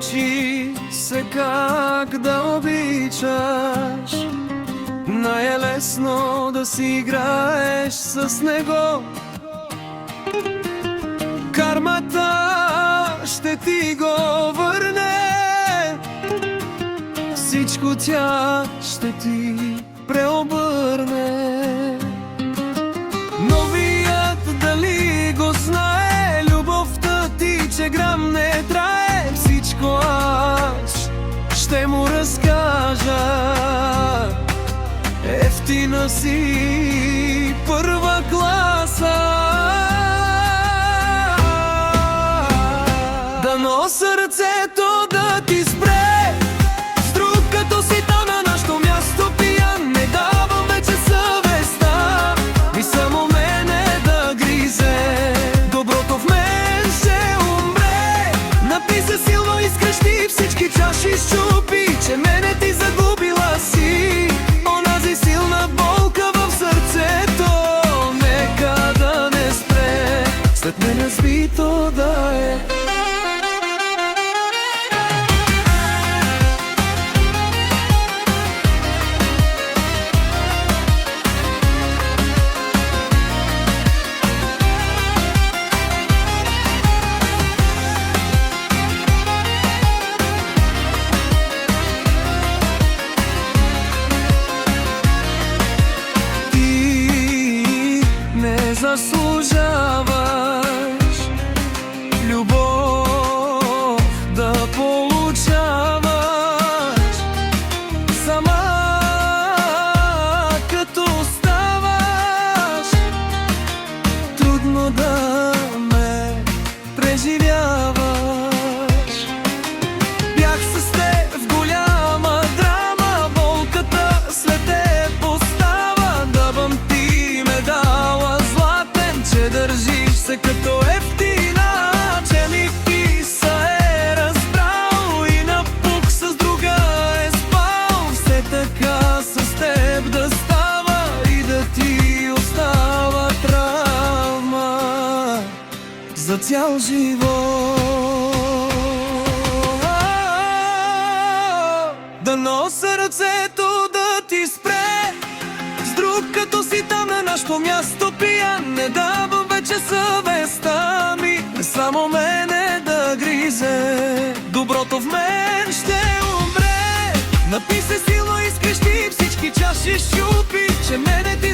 Научи се как да обичаш. Най-лесно да си играеш с него. Кармата ще ти го върне. Всичко тя ще ти преобърне. Новият дали го знае, любовта ти, че грам не трае. Всичко аз ще му разкажа. Ефтина си първа класа. Дано сърцето да ти спре, с друг като си там на нашото място пиян. Не давам вече съвестта и само мене да гризе. Доброто в мен ще умре. Напи се силно и скръщи всички чаши, щупи, че мене ти загубила си. Онази силна болка в сърцето, нека да не спре. След мен разбито да е. Заслужаваш любов да получаваш. Сама като ставаш, трудно да ме преживяваш. Бях с теб в голяма драма, болката след теб остава. Дъбъм ти ме дала златен, че държиш се като ефтина, че ми киса е разбрал и напух с друга е спал. Все така с теб да става и да ти остава травма за цял живот. Дано сърцето да ти спре, с друг като си там на нашото място пиян. Не давам вече съвестта ми, само мене да гризе. Доброто в мен ще умре. Напи се силно и скрещи всички чаши, щупи, че мене ти